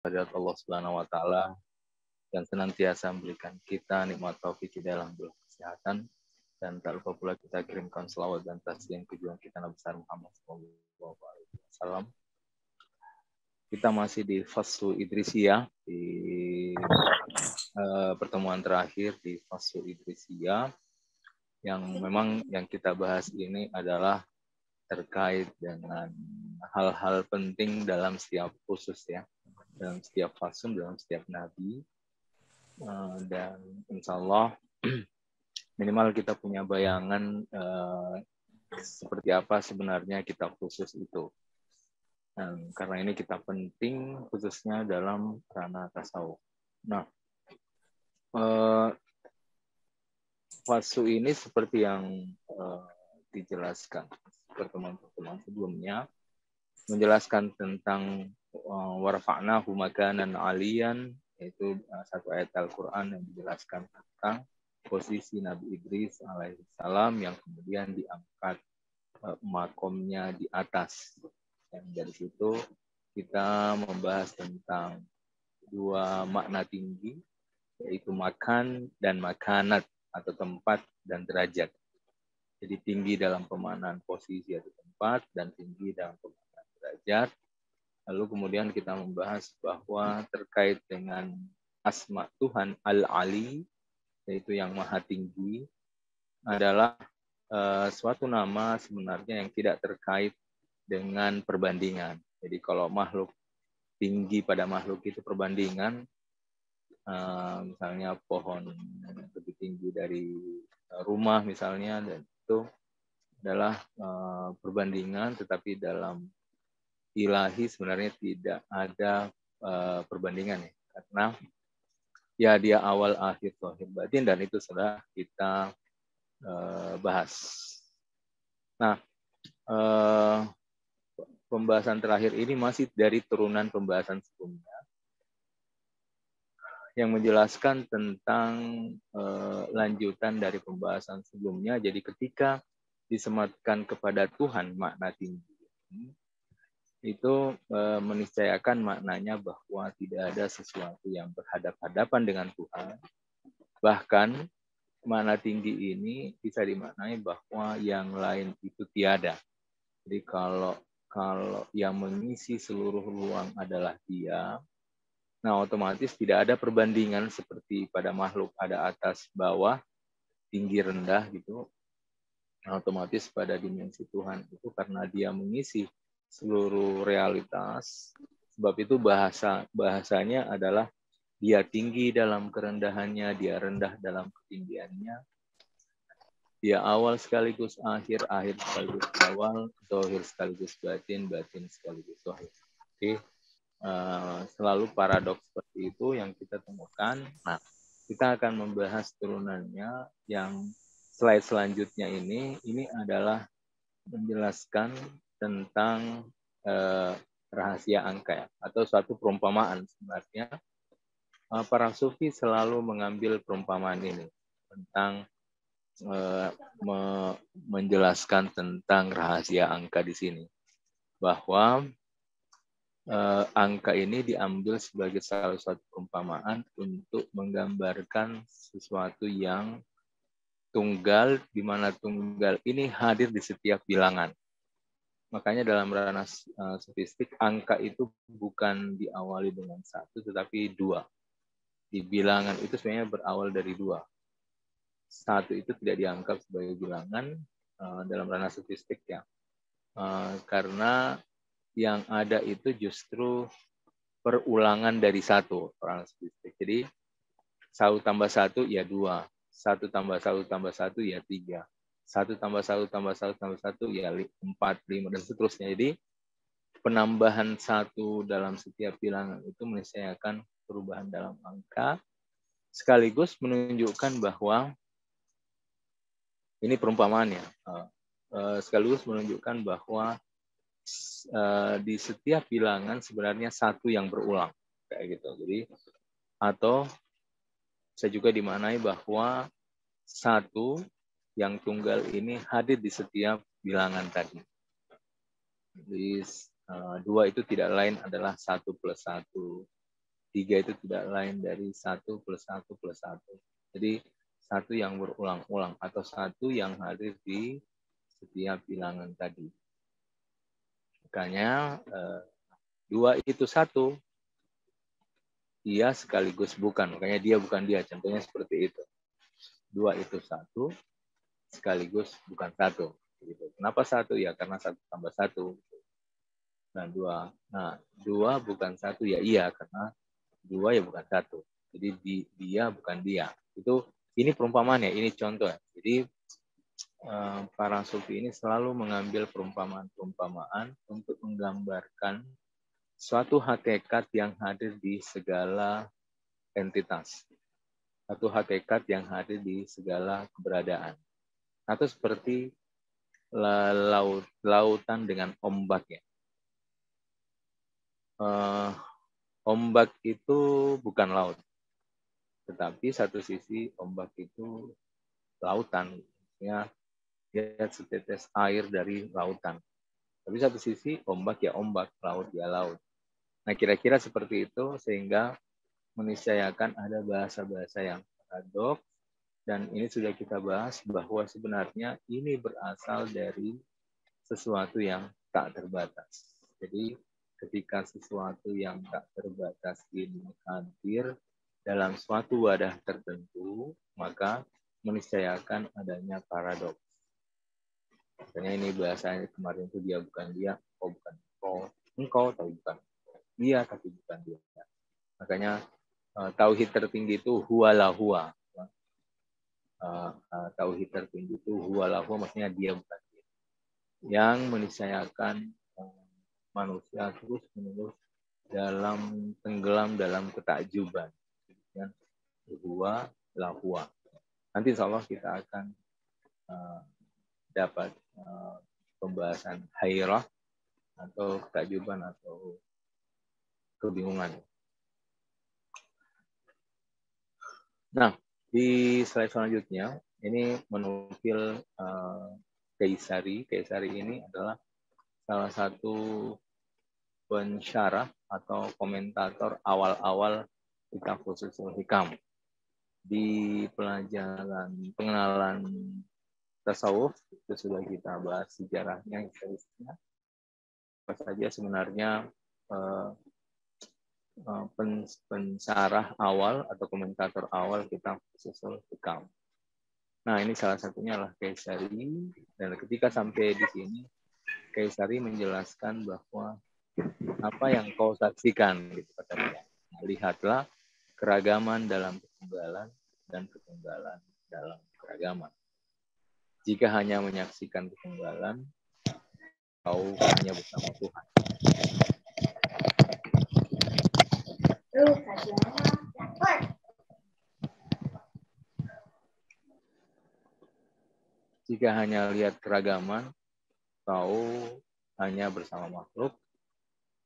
Hadirat Allah Subhanahu wa taala dan senantiasa memberikan kita nikmat taufik dalam kesehatan dan tak lupa pula kita kirimkan selawat dan taslim ke junjungan kita Nabi besar Muhammad SAW. Kita masih di Faslu Idrisiyah di pertemuan terakhir di Faslu Idrisiyah yang memang yang kita bahas ini adalah terkait dengan hal-hal penting dalam setiap khusus ya, dalam setiap fase, dalam setiap nabi, dan insya Allah minimal kita punya bayangan seperti apa sebenarnya kitab khusus itu. Karena ini kitab penting khususnya dalam ranah tasawuf. Nah, fasu ini seperti yang dijelaskan pertemuan-pertemuan sebelumnya, menjelaskan tentang warfa'nahu makanan aliyan, yaitu satu ayat Al-Quran yang dijelaskan tentang posisi Nabi Idris alaihissalam yang kemudian diangkat makomnya di atas. Dan dari situ kita membahas tentang dua makna tinggi, yaitu makan dan makanat atau tempat dan derajat. Jadi tinggi dalam pemaknaan posisi atau tempat dan tinggi dalam pemaknaan derajat. Lalu kemudian kita membahas bahwa terkait dengan asma Tuhan Al-Ali, yaitu yang maha tinggi, adalah suatu nama sebenarnya yang tidak terkait dengan perbandingan. Jadi kalau makhluk tinggi pada makhluk itu perbandingan, misalnya pohon lebih tinggi dari rumah misalnya, dan itu adalah perbandingan, tetapi dalam ilahi sebenarnya tidak ada perbandingan ya, karena ya dia awal akhir zahir batin dan itu sudah kita bahas. Nah, pembahasan terakhir ini masih dari turunan pembahasan sebelumnya yang menjelaskan tentang lanjutan dari pembahasan sebelumnya. Jadi ketika disematkan kepada Tuhan makna tinggi, itu meniscayakan maknanya bahwa tidak ada sesuatu yang berhadapan-hadapan dengan Tuhan. Bahkan makna tinggi ini bisa dimaknai bahwa yang lain itu tiada. Jadi kalau yang mengisi seluruh ruang adalah dia, nah otomatis tidak ada perbandingan seperti pada makhluk ada atas bawah, tinggi rendah gitu. Nah, otomatis pada dimensi Tuhan itu karena dia mengisi seluruh realitas, sebab itu bahasanya adalah dia tinggi dalam kerendahannya, dia rendah dalam ketinggiannya. Dia awal sekaligus akhir, akhir sekaligus awal, zahir sekaligus batin, batin sekaligus zahir. Oke, selalu paradoks seperti itu yang kita temukan. Nah, kita akan membahas turunannya yang slide selanjutnya ini adalah menjelaskan tentang rahasia angka ya, atau suatu perumpamaan sebenarnya. Para sufi selalu mengambil perumpamaan ini tentang menjelaskan tentang rahasia angka di sini, bahwa angka ini diambil sebagai salah satu perumpamaan untuk menggambarkan sesuatu yang tunggal, di mana tunggal ini hadir di setiap bilangan. Makanya dalam ranah sofistik, angka itu bukan diawali dengan satu, tetapi dua. Di bilangan itu sebenarnya berawal dari dua. Satu itu tidak dianggap sebagai bilangan dalam ranah sofistik ya, karena yang ada itu justru perulangan dari satu ranah sofistik. Jadi 1 tambah 1 ya 2, 1 tambah 1 tambah 1 ya 3, 1 tambah 1 tambah 1 tambah 1 ya 4, 5 dan seterusnya. Jadi penambahan 1 dalam setiap bilangan itu meniscayakan perubahan dalam angka, sekaligus menunjukkan bahwa ini perumpamaannya, sekaligus menunjukkan bahwa di setiap bilangan sebenarnya satu yang berulang kayak gitu. Jadi atau bisa juga dimaknai bahwa satu yang tunggal ini hadir di setiap bilangan tadi. Jadi dua itu tidak lain adalah 1 plus 1. 3 itu tidak lain dari 1 plus 1 plus 1. Jadi 1 yang berulang-ulang atau 1 yang hadir di setiap bilangan tadi. Makanya 2 itu 1, dia sekaligus bukan. Makanya dia bukan dia. Contohnya seperti itu. 2 itu 1, sekaligus bukan 1. Gitu. Kenapa 1? Ya karena 1 tambah 1. Nah, 2. Nah, 2 bukan 1 ya iya karena 2 ya bukan 1. Jadi dia bukan dia. Ini perumpamaan ya, ini contoh. Jadi para sufi ini selalu mengambil perumpamaan-perumpamaan untuk menggambarkan suatu hakikat yang hadir di segala entitas. Satu hakikat yang hadir di segala keberadaan. Atau seperti lautan dengan ombaknya. Ombak itu bukan laut. Tetapi satu sisi ombak itu lautan. Ya, dia setetes air dari lautan. Tapi satu sisi ombak ya ombak, laut ya laut. Nah kira-kira seperti itu sehingga meniscayakan ada bahasa-bahasa yang paradoks dan ini sudah kita bahas bahwa sebenarnya ini berasal dari sesuatu yang tak terbatas. Jadi ketika sesuatu yang tak terbatas ini hadir dalam suatu wadah tertentu, maka meniscayakan adanya paradoks. Makanya ini bahasanya kemarin itu dia bukan dia, kau bukan engkau tapi bukan dia tapi bukan dia. Makanya tauhid tertinggi itu huwala huwa. Tauhid tertinggi itu huwala huwa, maksudnya dia bukan dia. Yang meniscayakan manusia terus menerus tenggelam dalam ketakjuban. Huwa la huwa. Nanti insya Allah kita akan dapat pembahasan hairah atau ketakjuban atau kebingungan. Nah, di slide selanjutnya ini menukil Kaisari. Kaisari ini adalah salah satu pensyarah atau komentator awal-awal kitab Fususul Hikam. Di pelajaran pengenalan tasawuf itu sudah kita bahas sejarahnya, historisnya. Apa saja sebenarnya pensyarah awal atau komentator awal kitab Fususul Hikam. Nah, ini salah satunya adalah Kaisari. Dan ketika sampai di sini, Kaisari menjelaskan bahwa apa yang kau saksikan, gitu kata dia. Lihatlah keragaman dalam ketunggalan dan ketunggalan dalam keragaman. Jika hanya menyaksikan ketunggalan, kau hanya bersama Tuhan. Jika hanya lihat keragaman, kau hanya bersama makhluk.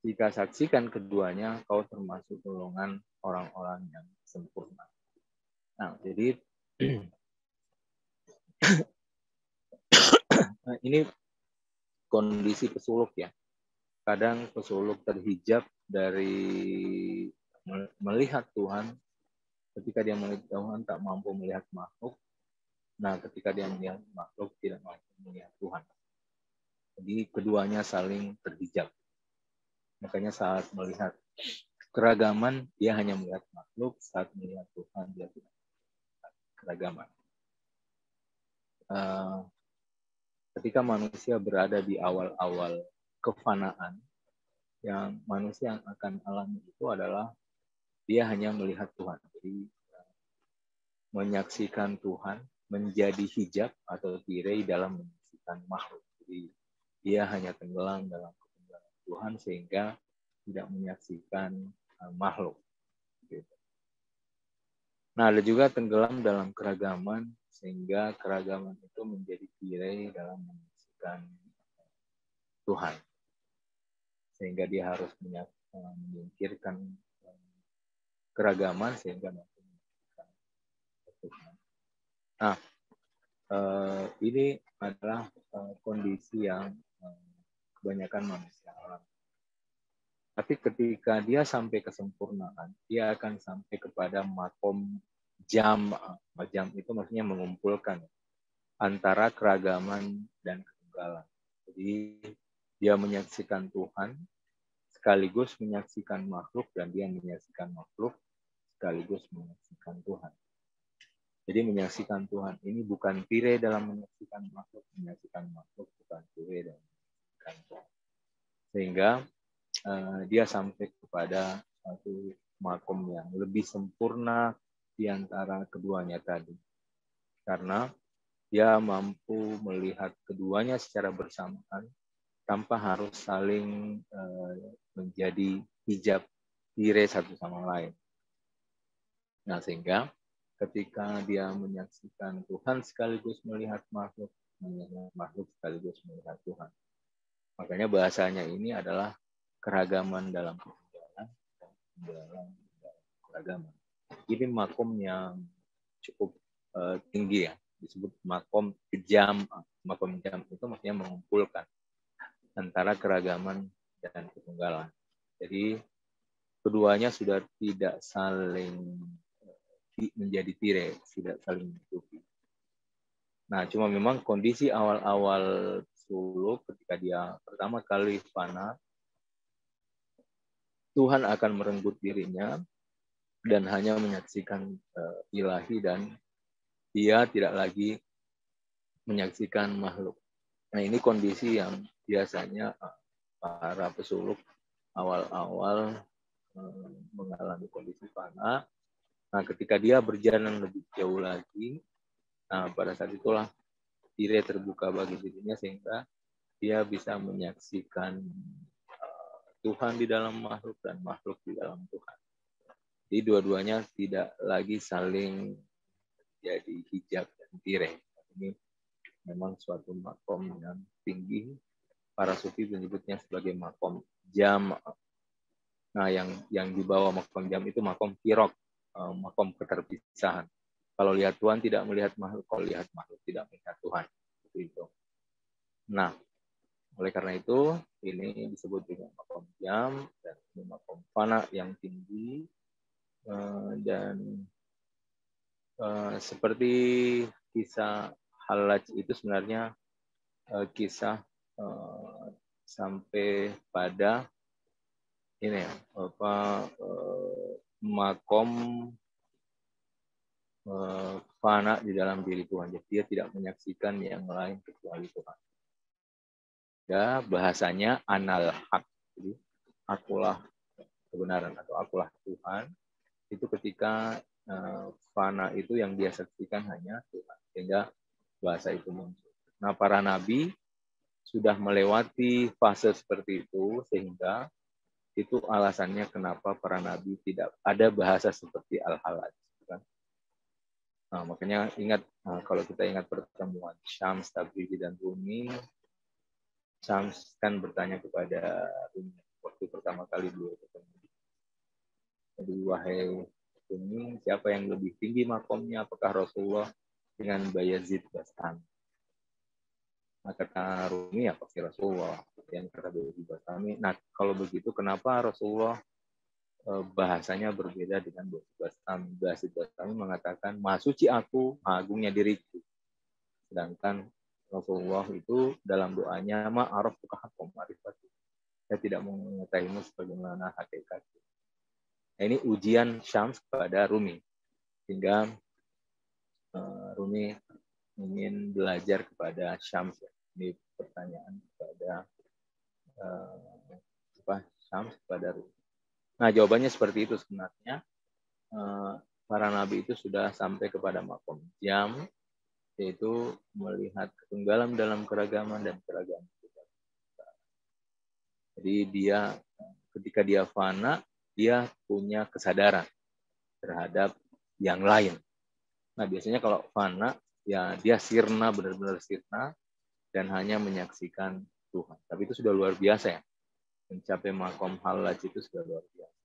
Jika saksikan keduanya, kau termasuk golongan orang-orang yang sempurna. Nah, jadi ini kondisi pesuluk ya. Kadang pesuluk terhijab dari melihat Tuhan. Ketika dia melihat Tuhan tak mampu melihat makhluk. Nah, ketika dia melihat makhluk tidak mampu melihat Tuhan. Jadi keduanya saling terhijab. Makanya saat melihat keragaman, dia hanya melihat makhluk. Saat melihat Tuhan, dia tidak melihat keragaman. Ketika manusia berada di awal-awal kefanaan, yang manusia yang akan alami itu adalah dia hanya melihat Tuhan. Jadi menyaksikan Tuhan menjadi hijab atau tirai dalam menyaksikan makhluk. Jadi dia hanya tenggelam dalam ketenggelam Tuhan sehingga tidak menyaksikan makhluk. Gitu. Nah, ada juga tenggelam dalam keragaman sehingga keragaman itu menjadi tirai dalam menyaksikan Tuhan. Sehingga dia harus menyingkirkan keragaman sehingga mampu menyaksikan Tuhan. Nah, ini adalah kondisi yang kebanyakan manusia alami. Tapi ketika dia sampai kesempurnaan, dia akan sampai kepada makom jam. Jam itu maksudnya mengumpulkan antara keragaman dan ketunggalan. Jadi dia menyaksikan Tuhan, sekaligus menyaksikan makhluk, dan dia menyaksikan makhluk, sekaligus menyaksikan Tuhan. Jadi menyaksikan Tuhan ini bukan pire dalam menyaksikan makhluk bukan pire dalam menyaksikan Tuhan. Sehingga dia sampai kepada satu makom yang lebih sempurna di antara keduanya tadi. Karena dia mampu melihat keduanya secara bersamaan tanpa harus saling menjadi hijab pire satu sama lain. Nah, sehingga ketika dia menyaksikan Tuhan sekaligus melihat makhluk sekaligus melihat Tuhan. Makanya bahasanya ini adalah keragaman dalam ketunggalan dan ketunggalan dalam keragaman. Ini makom yang cukup tinggi ya, disebut makom jam. Makom jam itu maksudnya mengumpulkan antara keragaman dan ketunggalan. Jadi keduanya sudah tidak saling menjadi tire, tidak saling menutupi. Nah, cuma memang kondisi awal-awal suluk ketika dia pertama kali fana, Tuhan akan merenggut dirinya dan hanya menyaksikan ilahi, dan dia tidak lagi menyaksikan makhluk. Nah, ini kondisi yang biasanya para pesuluk awal-awal mengalami kondisi fana. Nah, ketika dia berjalan lebih jauh lagi, nah pada saat itulah tire terbuka bagi dirinya sehingga dia bisa menyaksikan Tuhan di dalam makhluk dan makhluk di dalam Tuhan. Jadi dua-duanya tidak lagi saling jadi hijab dan tire. Ini memang suatu makom yang tinggi. Para sufi menyebutnya sebagai makom jam. Nah, yang di bawah makom jam itu makom firok, makom keterpisahan. Kalau lihat Tuhan tidak melihat makhluk, kalau lihat makhluk tidak melihat Tuhan. Itu. Nah, oleh karena itu ini disebut dengan makom jam dan makom fana yang tinggi, dan seperti kisah Halaj itu sebenarnya kisah sampai pada ini ya, makom fana di dalam diri Tuhan. Jadi dia tidak menyaksikan yang lain kecuali Tuhan. Ya, bahasanya anal hak. Jadi akulah kebenaran atau akulah Tuhan. Itu ketika fana itu yang dia saksikan hanya Tuhan. Sehingga bahasa itu muncul. Nah, para nabi sudah melewati fase seperti itu, sehingga itu alasannya kenapa para nabi tidak ada bahasa seperti Al-Halaj. Nah, makanya ingat, kalau kita ingat pertemuan Syams, Tabrizi, dan Rumi, Syams kan bertanya kepada Rumi waktu pertama kali beliau ketemu. Jadi, wahai Rumi, siapa yang lebih tinggi makomnya? Apakah Rasulullah dengan Bayazid Bastami? Nah, kata Rumi, ya pasti Rasulullah. Yang kata Bayazid Bastami. Nah, kalau begitu, kenapa Rasulullah bahasanya berbeda dengan Bayazid Bastami mengatakan, Maha suci aku, Maha agungnya diriku. Sedangkan Rasulullah itu dalam doanya, ma'araf tukahakum ma'rifatu. Saya tidak mengetahuimu sebagaimana hakikat. Nah, ini ujian Syams kepada Rumi. Sehingga Rumi ingin belajar kepada Syams. Ini pertanyaan kepada Syams kepada Rumi. Nah, jawabannya seperti itu sebenarnya. Para nabi itu sudah sampai kepada makom jam, yaitu melihat ketunggalan dalam keragaman dan keragaman. Jadi dia ketika dia fana, dia punya kesadaran terhadap yang lain. Nah, biasanya kalau fana, ya dia sirna, benar-benar sirna, dan hanya menyaksikan Tuhan. Tapi itu sudah luar biasa ya. Mencapai makom halaj itu sudah luar biasa.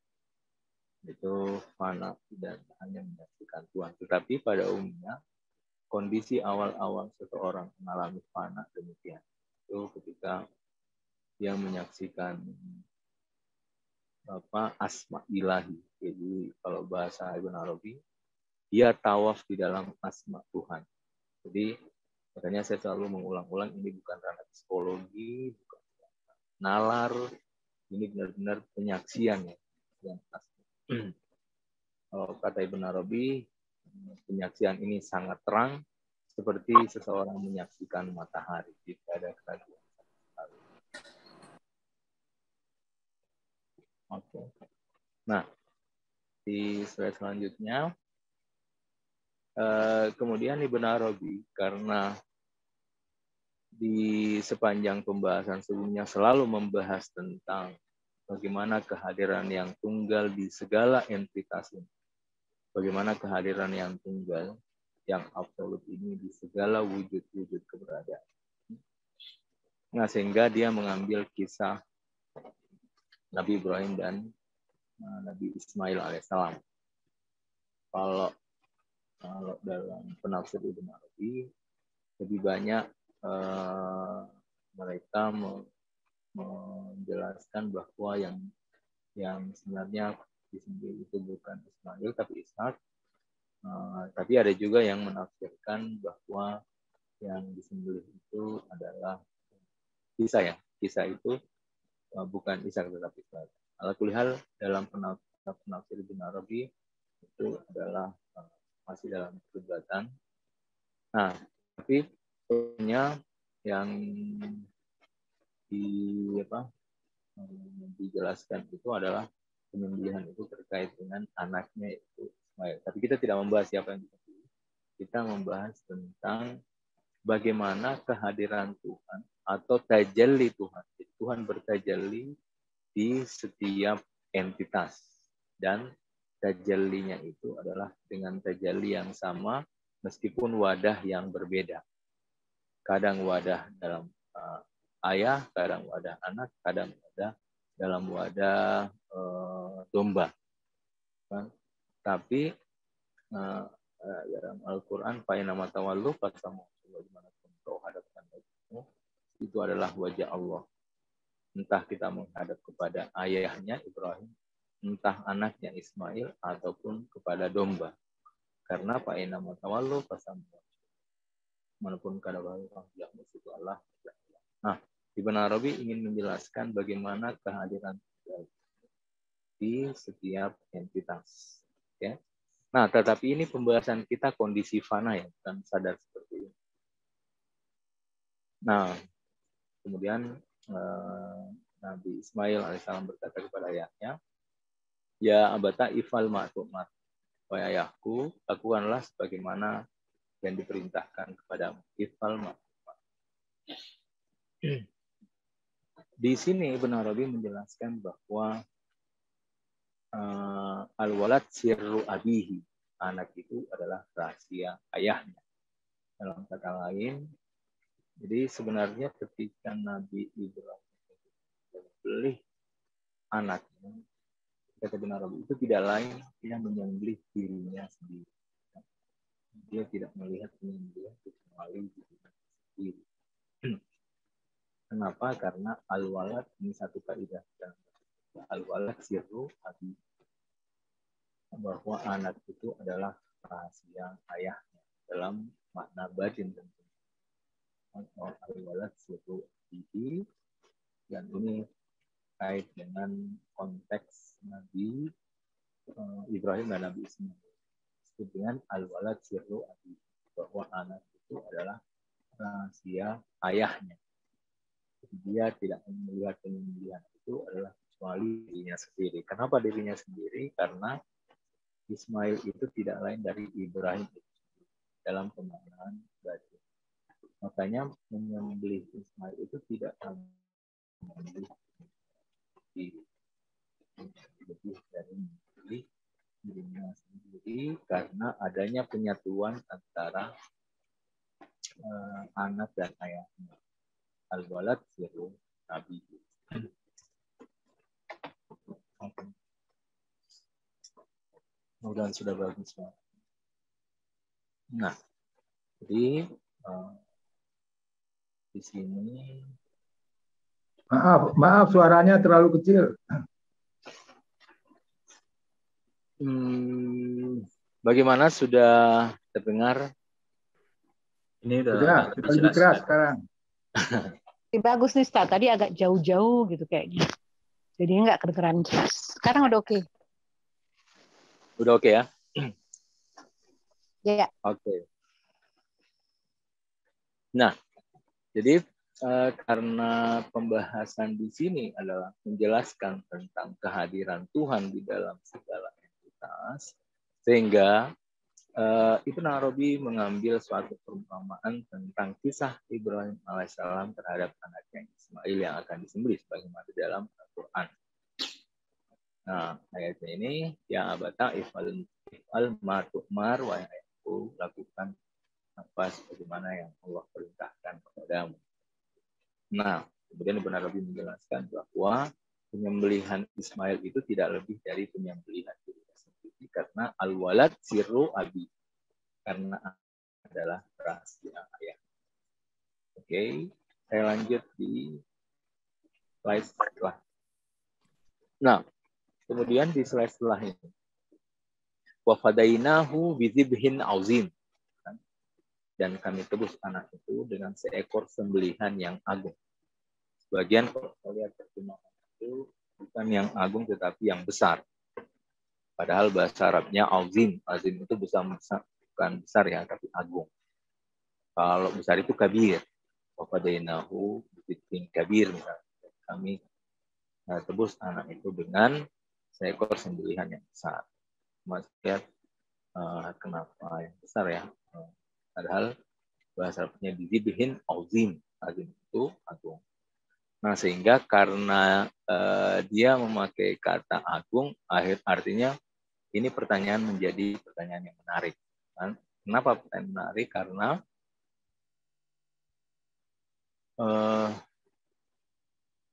Itu fana dan hanya menyaksikan Tuhan. Tetapi pada umumnya, kondisi awal-awal seseorang mengalami fana demikian. Itu ketika dia menyaksikan asma ilahi. Jadi kalau bahasa Ibn Arabi, dia tawaf di dalam asma Tuhan. Jadi makanya saya selalu mengulang-ulang, ini bukan ranah psikologi, bukan nalar, ini benar-benar penyaksian ya. Yang asli. Kalau kata Ibn Arabi, penyaksian ini sangat terang, seperti seseorang menyaksikan matahari. Tidak ada keraguan. Oke. Nah, di slide selanjutnya, kemudian Ibn Arabi, karena di sepanjang pembahasan sebelumnya selalu membahas tentang bagaimana kehadiran yang tunggal di segala entitas ini. Bagaimana kehadiran yang tunggal, yang absolut ini di segala wujud-wujud keberadaan. Nah, sehingga dia mengambil kisah Nabi Ibrahim dan Nabi Ismail alaihissalam. Kalau dalam penafsir Ibn Arabi, lebih banyak mereka menjelaskan bahwa yang sebenarnya disembelih itu bukan Ismail tapi Ishak. Tapi ada juga yang menafsirkan bahwa yang disembelih itu adalah Isa ya. Isa itu bukan Ishak tetapi Ishak. Ala kulli hal dalam penafsir Ibn Arabi itu adalah masih dalam perdebatan. Nah, tapi sebenarnya yang dijelaskan itu adalah penyembelihan itu terkait dengan anaknya itu Ismail. Tapi kita tidak membahas siapa yang disembelih. Kita membahas tentang bagaimana kehadiran Tuhan atau tajalli Tuhan. Tuhan bertajalli di setiap entitas. Dan tajallinya itu adalah dengan tajalli yang sama meskipun wadah yang berbeda. Kadang wadah dalam ayah, kadang wadah anak, kadang wadah dalam wadah domba. Kan? Tapi dalam Al-Quran, fa'inama tawallu fasamu dimanapun kau hadapkan itu adalah wajah Allah. Entah kita menghadap kepada ayahnya Ibrahim, entah anaknya Ismail, ataupun kepada domba. Karena fa'inama tawallu fasamu manapun kadang yang itu Allah. Nah, Ibn Arabi ingin menjelaskan bagaimana kehadiran di setiap entitas. Ya. Nah, tetapi ini pembahasan kita kondisi fana ya, bukan sadar seperti ini. Nah, kemudian Nabi Ismail alaihissalam berkata kepada ayahnya, ya abata ifal ma'tumat, wahai ayahku, lakukanlah sebagaimana yang diperintahkan kepadamu. Ifal ma'tumat. Di sini Ibn Arabi menjelaskan bahwa al-walad sirru abihi, anak itu adalah rahasia ayahnya. Dalam kata lain, jadi sebenarnya ketika Nabi Ibrahim membeli anaknya, kata Ibn Arabi itu tidak lain dia menyembelih dirinya sendiri. Dia tidak melihat penyembelihan kecuali dirinya sendiri. Kenapa? Karena al-walad ini satu kaidah. Al-walad sirru abi, bahwa anak itu adalah rahasia ayahnya dalam makna batin tentunya. Al-walad sirru abi, dan ini kait dengan konteks Nabi Ibrahim dan Nabi Ismail. Dengan al-walad sirru abi, bahwa anak itu adalah rahasia ayahnya. Dia tidak melihat penyembelihan itu adalah kecuali dirinya sendiri. Kenapa dirinya sendiri? Karena Ismail itu tidak lain dari Ibrahim dalam pemaknaan batin. Makanya menyembelih Ismail itu tidak menyembelih diri, lebih dari menyembelih dirinya sendiri karena adanya penyatuan antara anak dan ayahnya. Al-walad sirru Nabi. Mudah-mudahan sudah bagus. Nah, jadi di sini maaf suaranya terlalu kecil. Bagaimana, sudah terdengar? Ini Sudah, lebih lebih jelas. keras sekarang. Bagus nih, Ustaz. Tadi agak jauh-jauh gitu kayaknya. Jadi nggak kedengeran jelas. Sekarang udah oke. Udah oke ya? Ya. Oke. Nah, jadi karena pembahasan di sini adalah menjelaskan tentang kehadiran Tuhan di dalam segala entitas, sehingga Ibnu Arabi mengambil suatu perumpamaan tentang kisah Ibrahim alaihissalam terhadap anaknya Ismail yang akan disembelih sebagaimana di dalam Al-Quran. Nah, ayatnya ini, ya abata ifal ma tu'mar wa yaqul, lakukan apa sebagaimana yang Allah perintahkan kepadamu. Nah, kemudian Ibnu Arabi menjelaskan bahwa penyembelihan Ismail itu tidak lebih dari penyembelihan dirinya sendiri, karena al-walad sirru abi, karena adalah rahasia ayah. Oke, saya lanjut di slide setelah. Nah, kemudian di slide setelah ini, wa fadainahu bizibhin azim, dan kami tebus anak itu dengan seekor sembelihan yang agung. Sebagian kalau lihat terjemahan itu bukan yang agung tetapi yang besar. Padahal bahasa Arabnya azim. Azim itu bukan besar ya, tapi agung. Kalau besar itu kabir. Wafadainahu bidzibhin kabir, misalnya. Kami tebus anak itu dengan seekor sembelihan yang besar. Mas lihat kenapa yang besar ya? Padahal bahasa Arabnya bidzibhin azim. Azim itu agung. Nah, sehingga karena dia memakai kata agung, artinya ini pertanyaan menjadi pertanyaan yang menarik. Kenapa pertanyaan menarik? Karena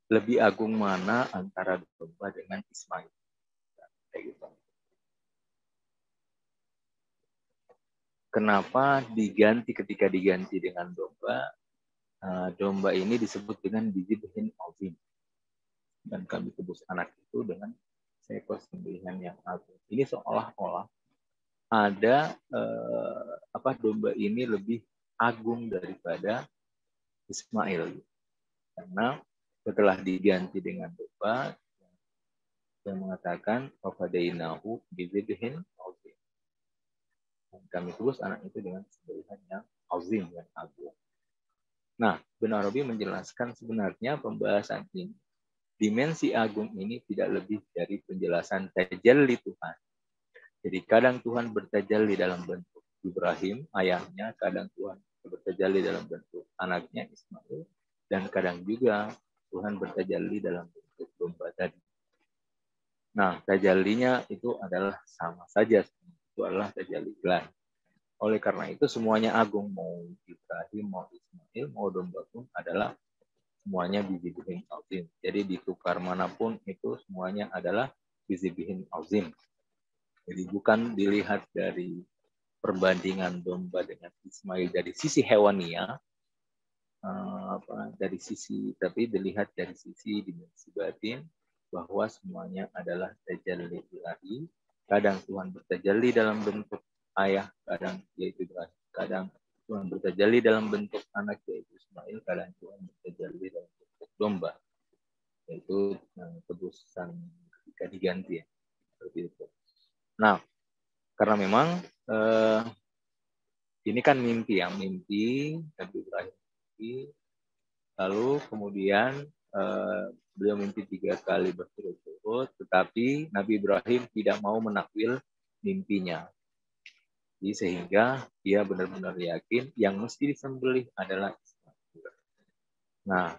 lebih agung mana antara domba dengan Ismail? Kayak gitu. Kenapa diganti ketika diganti dengan domba? Domba ini disebut dengan bizibhin azim, dan kami tebus anak itu dengan seekor sembelihan yang agung. Ini seolah-olah ada domba ini lebih agung daripada Ismail, karena setelah diganti dengan domba, yang mengatakan wafadainahu bizibhin azim, dan kami tebus anak itu dengan sembelihan yang azim, yang agung. Nah, Ibnu Arabi menjelaskan sebenarnya pembahasan ini, dimensi agung ini tidak lebih dari penjelasan tajalli Tuhan. Jadi kadang Tuhan bertajalli dalam bentuk Ibrahim, ayahnya, kadang Tuhan bertajalli dalam bentuk anaknya Ismail, dan kadang juga Tuhan bertajalli dalam bentuk domba tadi. Nah, tajallinya itu adalah sama saja, itu adalah tajalli ilahi. Oleh karena itu semuanya agung, mau Ibrahim, mau Ismail, mau domba pun adalah semuanya bizibhin azim. Jadi ditukar manapun itu semuanya adalah bizibhin azim. Jadi bukan dilihat dari perbandingan domba dengan Ismail dari sisi hewania, tapi dilihat dari sisi dimensi batin, bahwa semuanya adalah tajalli ilahi. Kadang Tuhan bertajalli dalam bentuk ayah, kadang yaitu Ibrahim, kadang Tuhan bertajalli dalam bentuk anak yaitu Ismail, kadang Tuhan bertajalli dalam bentuk domba yaitu tebusan ketika diganti ya, seperti itu. Nah, karena memang ini kan mimpi Nabi Ibrahim mimpi, lalu kemudian beliau mimpi 3 kali berturut-turut, tetapi Nabi Ibrahim tidak mau menakwil mimpinya. Jadi sehingga dia benar-benar yakin yang mesti disembelih adalah Ismail. Nah,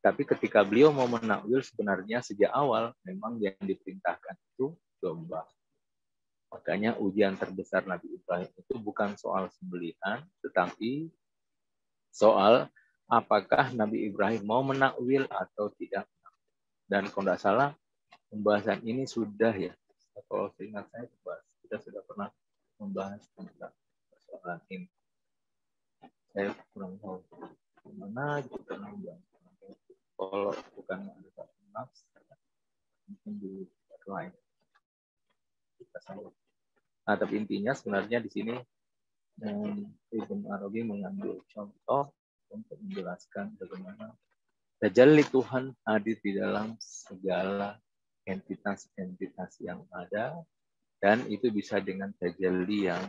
tapi ketika beliau mau menakwil, sebenarnya sejak awal memang yang diperintahkan itu domba. Makanya ujian terbesar Nabi Ibrahim itu bukan soal sembelihan, tetapi soal apakah Nabi Ibrahim mau menakwil atau tidak. Dan kalau tidak salah, pembahasan ini sudah ya, kalau seingat saya kita sudah pernah membahas tentang persoalan ini. Saya kurang tahu mana kita membahas. Kalau bukan ada satu nafs, mungkin di lain. tasawuf. Nah, tapi intinya sebenarnya di sini Ibnu Arabi mengambil contoh untuk menjelaskan bagaimana tajalli Tuhan hadir di dalam segala entitas-entitas yang ada, dan itu bisa dengan tajalli yang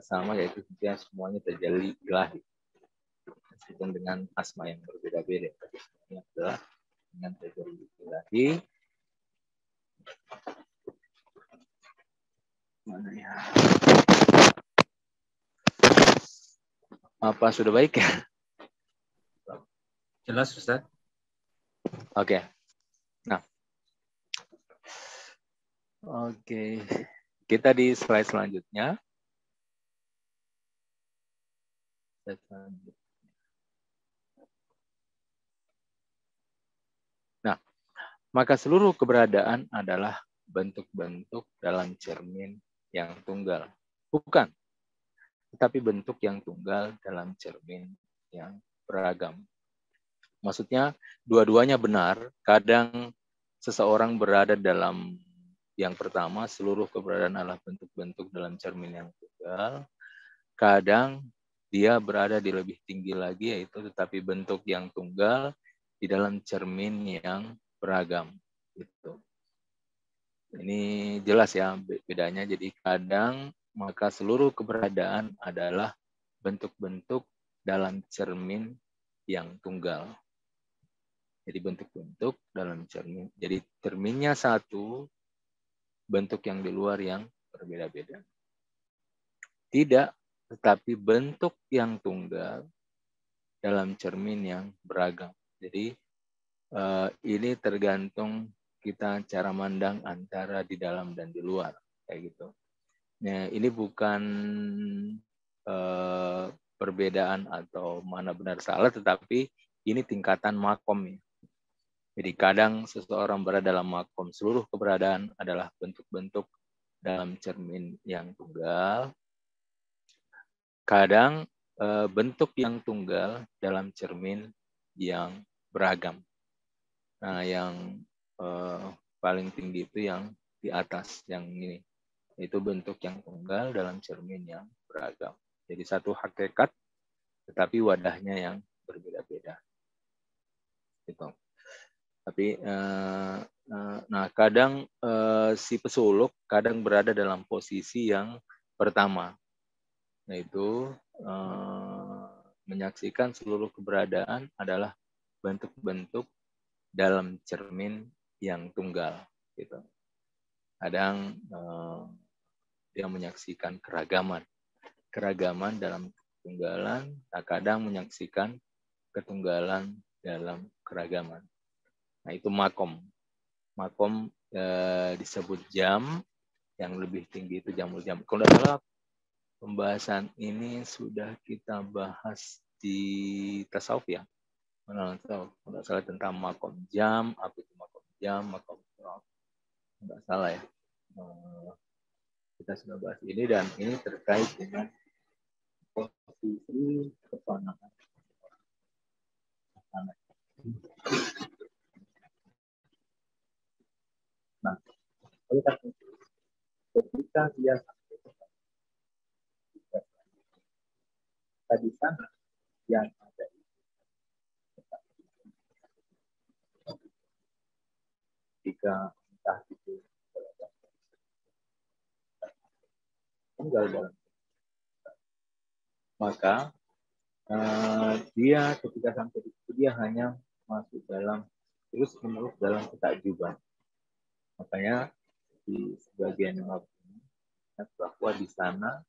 sama, yaitu semuanya tajalli ilahi, meskipun dengan asma yang berbeda-beda, tapi semuanya adalah dengan tajalli ilahi. Mana ya? Apa sudah baik ya? Jelas, Ustaz? Oke. Nah. Oke. Kita di slide selanjutnya. Nah, maka seluruh keberadaan adalah bentuk-bentuk dalam cermin yang tunggal. Bukan, tetapi bentuk yang tunggal dalam cermin yang beragam. Maksudnya dua-duanya benar. Kadang seseorang berada dalam yang pertama, seluruh keberadaan adalah bentuk-bentuk dalam cermin yang tunggal. Kadang dia berada di lebih tinggi lagi, yaitu tetapi bentuk yang tunggal di dalam cermin yang beragam. Gitu. Ini jelas ya bedanya. Jadi kadang maka seluruh keberadaan adalah bentuk-bentuk dalam cermin yang tunggal. Jadi bentuk-bentuk dalam cermin. Jadi cerminnya satu, bentuk yang di luar yang berbeda-beda. Tidak, tetapi bentuk yang tunggal dalam cermin yang beragam. Jadi ini tergantung kita cara mandang antara di dalam dan di luar, kayak gitu. Nah, ini bukan perbedaan atau mana benar salah, tetapi ini tingkatan makom ya. Jadi kadang seseorang berada dalam makom, seluruh keberadaan adalah bentuk-bentuk dalam cermin yang tunggal. Kadang bentuk yang tunggal dalam cermin yang beragam. Nah, yang paling tinggi itu yang di atas, yang ini. Itu bentuk yang tunggal dalam cermin yang beragam. Jadi satu hakikat, tetapi wadahnya yang berbeda-beda. Gitu. Tapi, nah kadang si pesuluk kadang berada dalam posisi yang pertama, yaitu menyaksikan seluruh keberadaan adalah bentuk-bentuk dalam cermin yang tunggal. Gitu. Kadang dia menyaksikan keragaman dalam ketunggalan, kadang menyaksikan ketunggalan dalam keragaman. Nah, itu makom. Makom disebut jam, yang lebih tinggi itu jamul jam. Kalau tidak salah, pembahasan ini sudah kita bahas di tasawuf ya. Kalau tidak salah tentang makom jam, apa itu makom jam, makom jam. Tidak salah ya. Kita sudah bahas ini, dan ini terkait dengan posisi kepanangan. Nah, oleh karena itu, ketika dia sampai di sana, yang ada jika entah itu tinggal dalam, maka dia ketika sampai di situ dia hanya masuk dalam terus menerus dalam ketakjuban. Makanya di sebagian bahwa di sana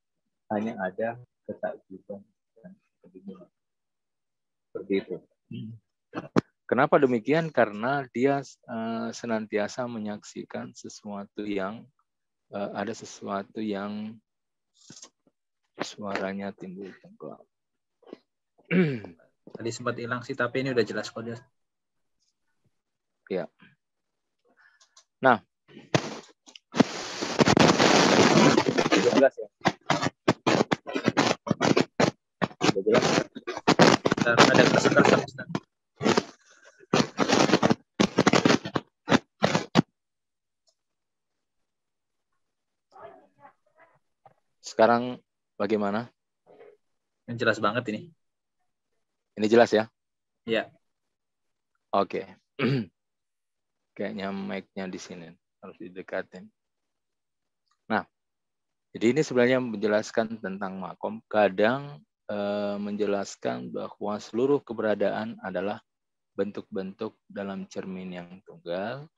hanya ada ketakjuban dan kebingungan. Seperti itu. Kenapa demikian? Karena dia senantiasa menyaksikan sesuatu yang ada sesuatu yang suaranya timbul tenggelam. Tadi sempat hilang sih, tapi ini udah jelas kok. Ya. Nah, udah jelas ya? Udah jelas? Ada kerasa-kerasa, Ustaz. Sekarang bagaimana? Yang jelas banget ini. Ini jelas ya? Iya. Oke. Kayaknya mic-nya di sini harus didekatin. Nah, jadi ini sebenarnya menjelaskan tentang makom. Kadang menjelaskan bahwa seluruh keberadaan adalah bentuk-bentuk dalam cermin yang tunggal,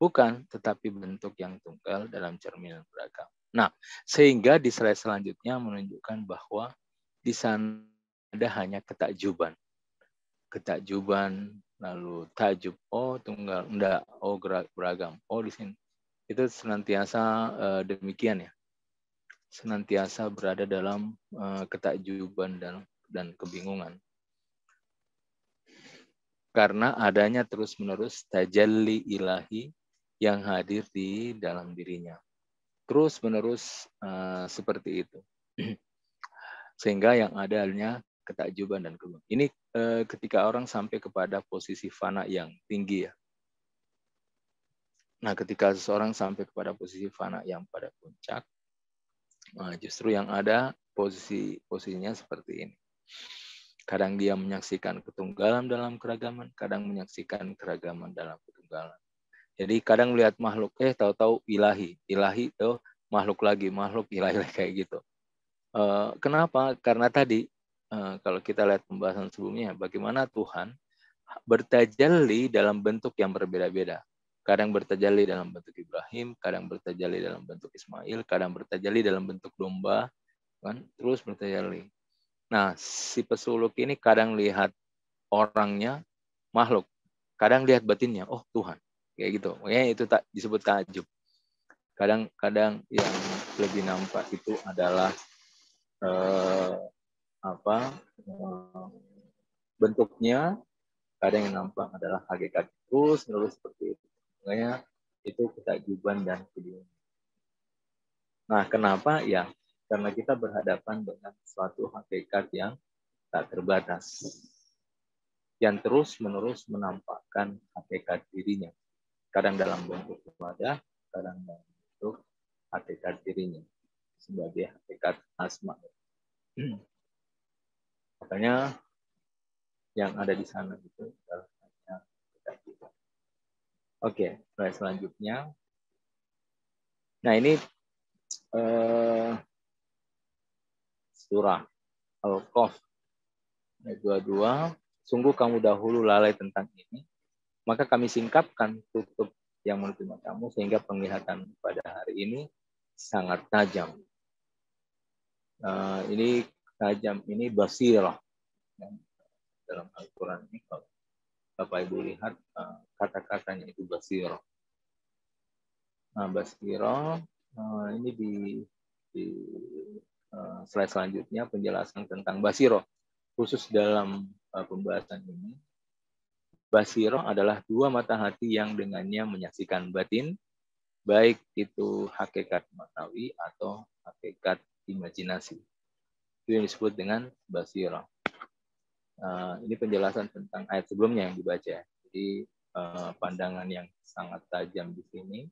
bukan, tetapi bentuk yang tunggal dalam cermin yang beragam. Nah, sehingga di slide selanjutnya menunjukkan bahwa di sana ada hanya ketakjuban. Ketakjuban, lalu takjub, oh tunggal, enggak, oh beragam, oh di sini. Itu senantiasa demikian ya. Senantiasa berada dalam ketakjuban dan kebingungan. Karena adanya terus-menerus tajalli ilahi yang hadir di dalam dirinya. Terus-menerus seperti itu. Sehingga yang ada hanya ketakjuban dan kebingungan. Ini ketika orang sampai kepada posisi fana yang tinggi ya. Nah, ketika seseorang sampai kepada posisi fana yang pada puncak, justru yang ada posisinya seperti ini. Kadang dia menyaksikan ketunggalan dalam keragaman, kadang menyaksikan keragaman dalam ketunggalan. Jadi kadang melihat makhluk, tahu-tahu ilahi tuh makhluk lagi, makhluk ilahi kayak gitu. Kenapa? Karena tadi kalau kita lihat pembahasan sebelumnya, bagaimana Tuhan bertajalli dalam bentuk yang berbeda-beda. Kadang bertajalli dalam bentuk Ibrahim, kadang bertajalli dalam bentuk Ismail, kadang bertajalli dalam bentuk domba, kan? Terus bertajalli. Nah, si pesuluk ini kadang lihat orangnya makhluk, kadang lihat batinnya, oh Tuhan, kayak gitu. Makanya itu tak disebut takjub. Kadang-kadang yang lebih nampak itu adalah bentuknya, kadang yang nampak adalah hakikat, terus seperti itu. Makanya itu ketakjuban dan kebingungan. Nah, kenapa? Ya, karena kita berhadapan dengan suatu hakikat yang tak terbatas, yang terus-menerus menampakkan hakikat dirinya. Kadang dalam bentuk ibadah, kadang dalam bentuk hakikat dirinya sebagai hakikat asma. Makanya yang ada di sana itu adalah hanya hakikat kita. Oke, slide selanjutnya. Nah, ini surah Al-Qaf ayat 22. Sungguh kamu dahulu lalai tentang ini, maka kami singkapkan tutup yang menutup matamu sehingga penglihatan pada hari ini sangat tajam. Ini tajam, ini basirah. Dalam Al-Quran ini kalau Bapak Ibu lihat kata-katanya itu basirah. Nah, basirah ini di slide selanjutnya penjelasan tentang basirah. Khusus dalam pembahasan ini, basirah adalah dua mata hati yang dengannya menyaksikan batin, baik itu hakikat maknawi atau hakikat imajinasi. Itu yang disebut dengan basirah. Ini penjelasan tentang ayat sebelumnya yang dibaca. Jadi pandangan yang sangat tajam di sini,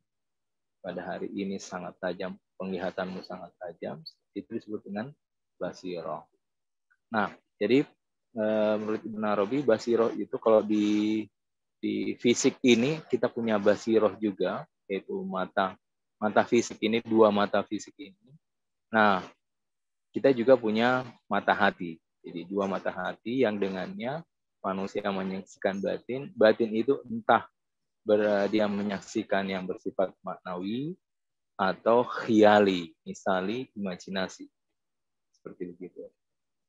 pada hari ini sangat tajam, penglihatanmu sangat tajam, itu disebut dengan basirah. Nah, jadi menurut Ibn Arabi, basirah itu kalau di fisik ini kita punya basirah juga, yaitu mata fisik ini, dua mata fisik ini. Nah, kita juga punya mata hati. Jadi dua mata hati yang dengannya manusia menyaksikan batin. Batin itu entah dia menyaksikan yang bersifat maknawi atau khiyali, misali imajinasi. Seperti begitu.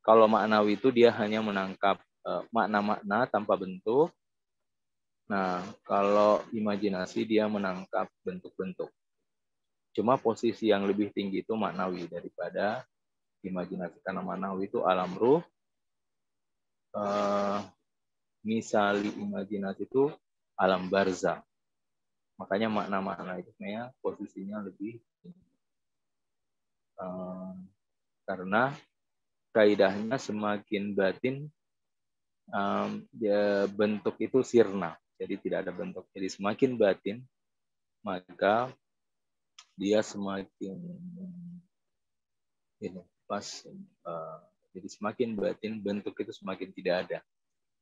Kalau maknawi itu dia hanya menangkap makna-makna tanpa bentuk. Nah, kalau imajinasi dia menangkap bentuk-bentuk. Cuma posisi yang lebih tinggi itu maknawi daripada imajinasi, karena maknawi itu alam ruh. Misali imajinasi itu alam barzah. Makanya makna-makna itu sebenarnya posisinya lebih tinggi. Karena kaidahnya semakin batin bentuk itu sirna, jadi tidak ada bentuk. Jadi semakin batin maka dia semakin ini pas jadi semakin batin bentuk itu semakin tidak ada.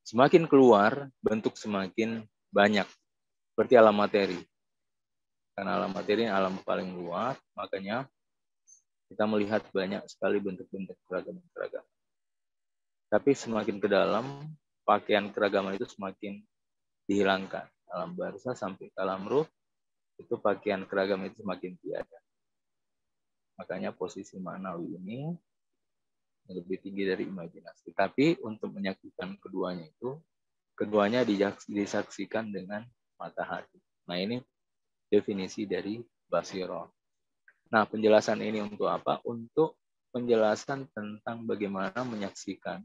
Semakin keluar bentuk semakin banyak. Seperti alam materi. Karena alam materi alam paling luas, makanya kita melihat banyak sekali bentuk-bentuk keragaman. Tapi semakin ke dalam, pakaian keragaman itu semakin dihilangkan. Alam barza sampai ke alam ruh, itu pakaian keragaman itu semakin tiada. Makanya posisi ma'nawi ini lebih tinggi dari imajinasi. Tapi untuk menyaksikan keduanya disaksikan dengan mata hati. Nah ini definisi dari basiro. Nah penjelasan ini untuk apa? Untuk penjelasan tentang bagaimana menyaksikan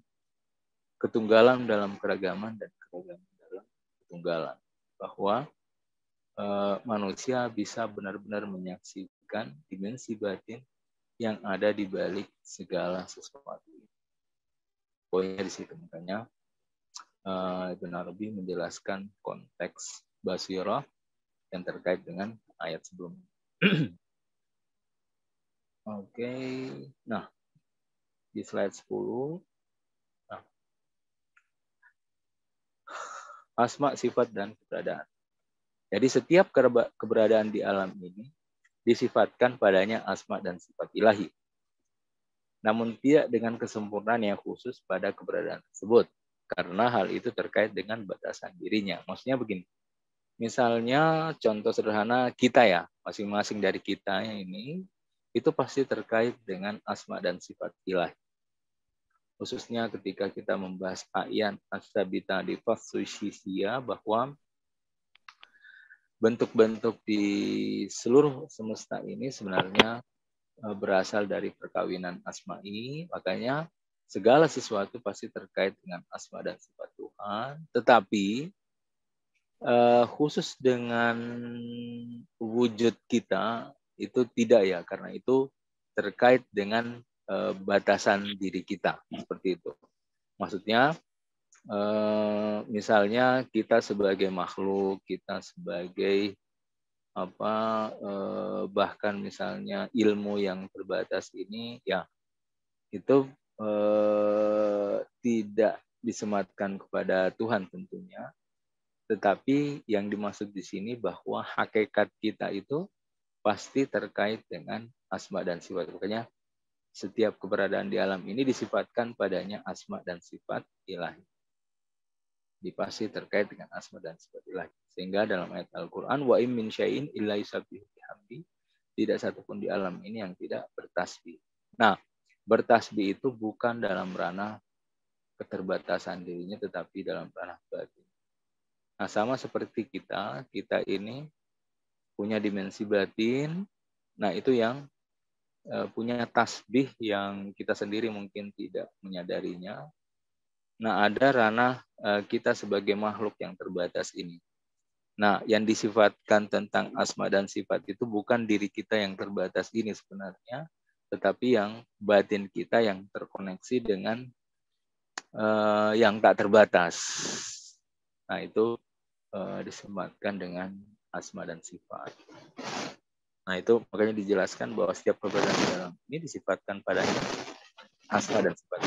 ketunggalan dalam keragaman dan keragaman dalam ketunggalan. Bahwa manusia bisa benar-benar menyaksikan dimensi batin yang ada di balik segala sesuatu. Poinnya di situ, makanya Ibn Arabi menjelaskan konteks basirah yang terkait dengan ayat sebelumnya. Oke, nah di slide 10, nah, asma, sifat, dan keberadaan. Jadi setiap keberadaan di alam ini disifatkan padanya asma dan sifat ilahi. Namun tidak dengan kesempurnaan yang khusus pada keberadaan tersebut. Karena hal itu terkait dengan batasan dirinya. Maksudnya begini, misalnya contoh sederhana kita ya, masing-masing dari kita ini, itu pasti terkait dengan asma dan sifat ilahi. Khususnya ketika kita membahas ayat as-sabita di fasusisia, bahwa bentuk-bentuk di seluruh semesta ini sebenarnya berasal dari perkawinan asma'i, makanya segala sesuatu pasti terkait dengan asma dan sifat Tuhan, tetapi khusus dengan wujud kita itu tidak ya, karena itu terkait dengan batasan diri kita, seperti itu. Maksudnya misalnya kita sebagai makhluk, kita sebagai bahkan misalnya ilmu yang terbatas ini ya itu tidak disematkan kepada Tuhan tentunya, tetapi yang dimaksud di sini bahwa hakikat kita itu pasti terkait dengan asma dan sifat. Makanya setiap keberadaan di alam ini disifatkan padanya asma dan sifat ilahi. Pasti terkait dengan asma dan sifat ilahi. Sehingga dalam ayat Al-Quran, wa im min syai'in illa yusabbihu bihamdi, tidak satupun di alam ini yang tidak bertasbih. Nah, bertasbih itu bukan dalam ranah keterbatasan dirinya, tetapi dalam ranah batin. Nah, sama seperti kita ini punya dimensi batin. Nah, itu yang punya tasbih yang kita sendiri mungkin tidak menyadarinya. Nah, ada ranah kita sebagai makhluk yang terbatas ini. Nah, yang disifatkan tentang asma dan sifat itu bukan diri kita yang terbatas ini sebenarnya, tetapi yang batin kita yang terkoneksi dengan yang tak terbatas. Nah, itu disematkan dengan asma dan sifat. Nah, itu makanya dijelaskan bahwa setiap keberadaan di dalam ini disifatkan padanya asma dan sifat.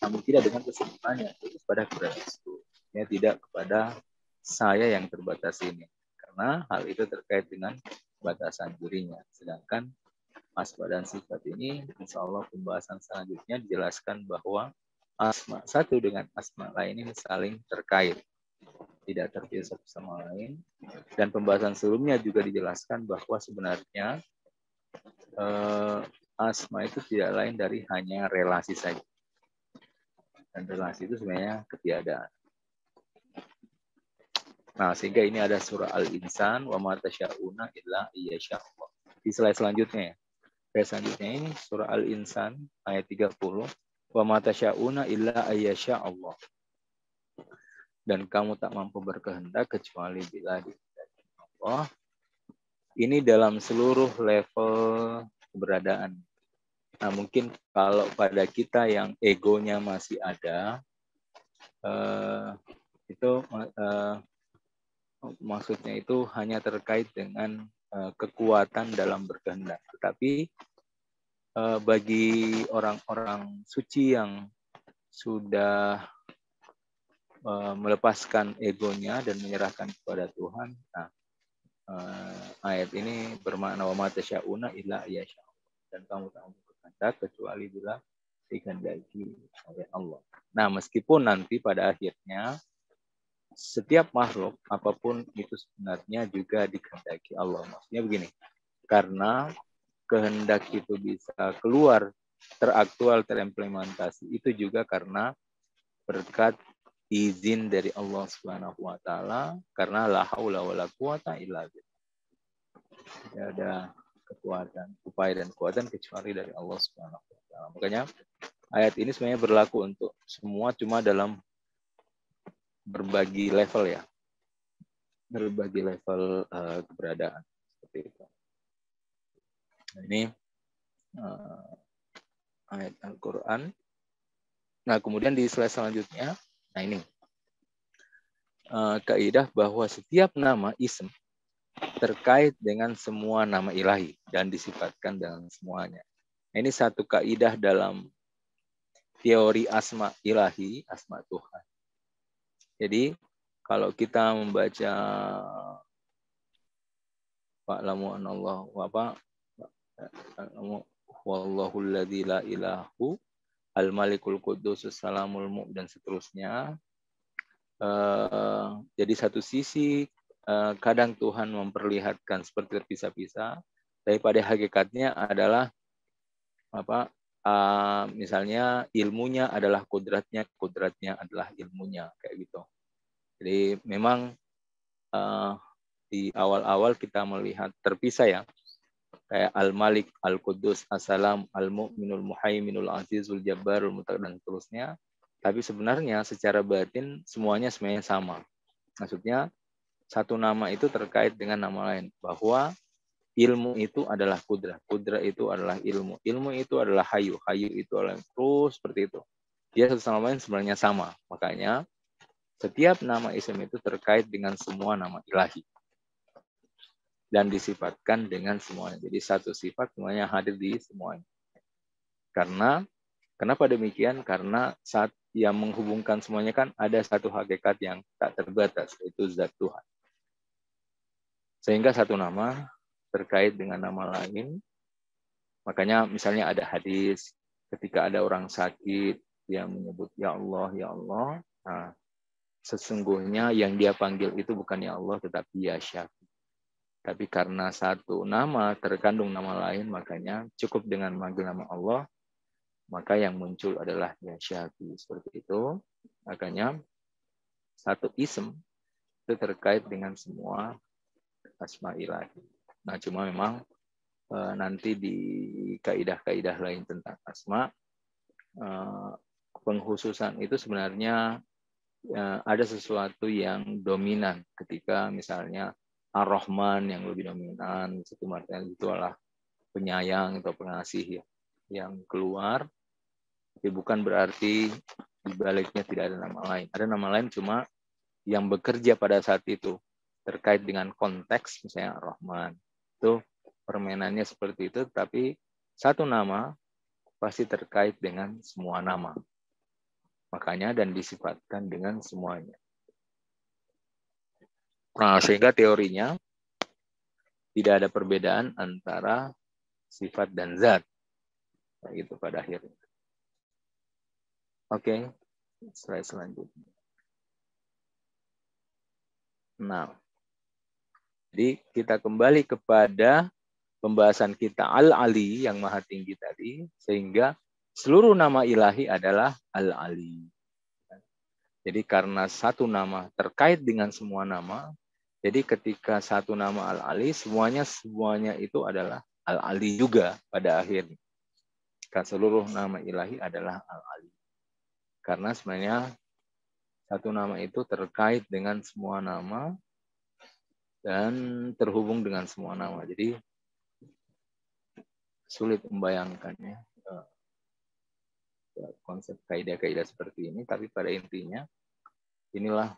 Namun tidak dengan kesempurnaan yang khusus pada keberadaan itu. Ya, tidak kepada saya yang terbatas ini. Karena hal itu terkait dengan batasan dirinya. Sedangkan asma dan sifat ini, insya Allah pembahasan selanjutnya dijelaskan bahwa asma satu dengan asma lain ini saling terkait. Tidak terpisah satu sama lain. Dan pembahasan sebelumnya juga dijelaskan bahwa sebenarnya asma itu tidak lain dari hanya relasi saja. Dan relasi itu sebenarnya ketiadaan. Nah, sehingga ini ada surah Al-Insan, wa ma tasyauna illa iyyasha Allah. Di slide selanjutnya ya. Slide selanjutnya ini surah Al-Insan ayat 30, wa ma tasyauna illa iyyasha Allah. Dan kamu tak mampu berkehendak kecuali bila dikehendaki Allah. Ini dalam seluruh level keberadaan. Nah, mungkin kalau pada kita yang egonya masih ada, itu maksudnya itu hanya terkait dengan kekuatan dalam berkehendak. Tetapi bagi orang-orang suci yang sudah melepaskan egonya dan menyerahkan kepada Tuhan. Nah, ayat ini bermakna wa ma tasyauna illa yasha. Dan kamu tak berkehendak kecuali bila dikehendaki oleh Allah. Nah, meskipun nanti pada akhirnya setiap makhluk apapun itu sebenarnya juga dikehendaki Allah. Maksudnya begini, karena kehendak itu bisa keluar, teraktual, terimplementasi itu juga karena berkat izin dari Allah Subhanahu wa taala, karena la haula wala quwata illa billah. Tidak ada kekuatan, upaya dan kekuatan kecuali dari Allah Subhanahu wa taala. Makanya ayat ini sebenarnya berlaku untuk semua, cuma dalam berbagi level ya. Berbagi level keberadaan seperti itu. Nah, ini ayat Al-Qur'an. Nah, kemudian di slide selanjutnya, nah ini kaidah bahwa setiap nama ism terkait dengan semua nama ilahi dan disifatkan dengan semuanya. Nah, ini satu kaidah dalam teori asma ilahi, asma Tuhan. Jadi kalau kita membaca Fa'lamu anallahu wa apa wallahul ladzi la ilahu al-malikul quddus salamul mu'min dan seterusnya. Jadi satu sisi kadang Tuhan memperlihatkan seperti terpisah-pisah, tapi pada hakikatnya adalah apa? Misalnya ilmunya adalah kudratnya, kudratnya adalah ilmunya, kayak gitu. Jadi memang di awal-awal kita melihat terpisah ya, kayak Al-Malik, Al-Quddus, As-Salam, Al-Mu'minul, Muhaiminul, Azizul, Jabbarul, Mutaq dan seterusnya. Tapi sebenarnya secara batin semuanya sebenarnya sama. Maksudnya satu nama itu terkait dengan nama lain, bahwa ilmu itu adalah kudrah, kudrah itu adalah ilmu, ilmu itu adalah hayu, hayu itu adalah terus seperti itu. Dia satu sama lain sebenarnya sama. Makanya setiap nama isim itu terkait dengan semua nama ilahi dan disifatkan dengan semuanya. Jadi satu sifat semuanya hadir di semuanya. Kenapa demikian? Karena saat yang menghubungkan semuanya kan ada satu hakikat yang tak terbatas, yaitu zat Tuhan. Sehingga satu nama terkait dengan nama lain. Makanya misalnya ada hadis, ketika ada orang sakit, dia menyebut ya Allah, ya Allah. Nah, sesungguhnya yang dia panggil itu bukan ya Allah, tetapi ya Syafi. Tapi karena satu nama terkandung nama lain, makanya cukup dengan manggil nama Allah, maka yang muncul adalah ya Syafi. Seperti itu. Makanya satu ism itu terkait dengan semua asma ilahi. Nah, cuma memang nanti di kaidah-kaidah lain tentang asma, pengkhususan itu sebenarnya ada sesuatu yang dominan ketika misalnya Ar-Rahman yang lebih dominan, itu artinya itu adalah penyayang atau pengasih ya, yang keluar, tapi bukan berarti di baliknya tidak ada nama lain. Ada nama lain cuma yang bekerja pada saat itu terkait dengan konteks, misalnya Ar-Rahman. Itu permainannya seperti itu, tapi satu nama pasti terkait dengan semua nama. Makanya dan disifatkan dengan semuanya. Nah, sehingga teorinya tidak ada perbedaan antara sifat dan zat. Itu pada akhirnya. Oke, slide selanjutnya. Nah, jadi kita kembali kepada pembahasan kita Al-Ali yang maha tinggi tadi, sehingga seluruh nama ilahi adalah Al-Ali. Jadi karena satu nama terkait dengan semua nama, jadi ketika satu nama Al-Ali, semuanya itu adalah Al-Ali juga pada akhirnya. Karena seluruh nama ilahi adalah Al-Ali. Karena sebenarnya satu nama itu terkait dengan semua nama dan terhubung dengan semua nama. Jadi sulit membayangkannya konsep kaidah-kaidah seperti ini, tapi pada intinya inilah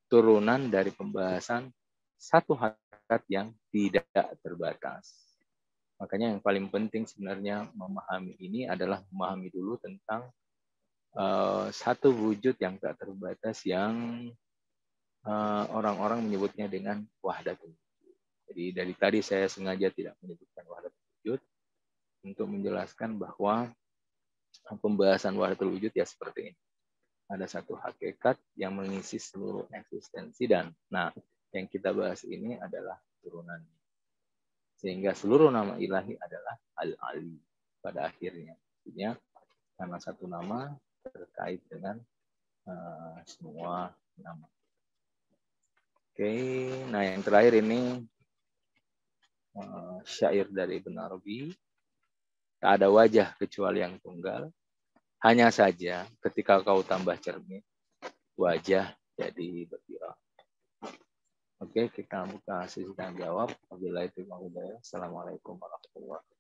turunan dari pembahasan satu hakikat yang tidak terbatas. Makanya yang paling penting sebenarnya memahami ini adalah memahami dulu tentang satu wujud yang tak terbatas yang orang-orang menyebutnya dengan wahdatul wujud. Jadi dari tadi saya sengaja tidak menyebutkan wahdatul wujud untuk menjelaskan bahwa pembahasan wahdatul wujud ya seperti ini. Ada satu hakikat yang mengisi seluruh eksistensi dan yang kita bahas ini adalah turunannya. Sehingga seluruh nama ilahi adalah Al-Ali pada akhirnya. Artinya karena satu nama terkait dengan semua nama. Oke, nah yang terakhir ini syair dari Ibn Arabi. Tak ada wajah kecuali yang tunggal. Hanya saja ketika kau tambah cermin, wajah jadi berviral. Oke, kita buka sesi tanya jawab. Wabillahi taufiq wal hidayah. Assalamualaikum warahmatullahi wabarakatuh.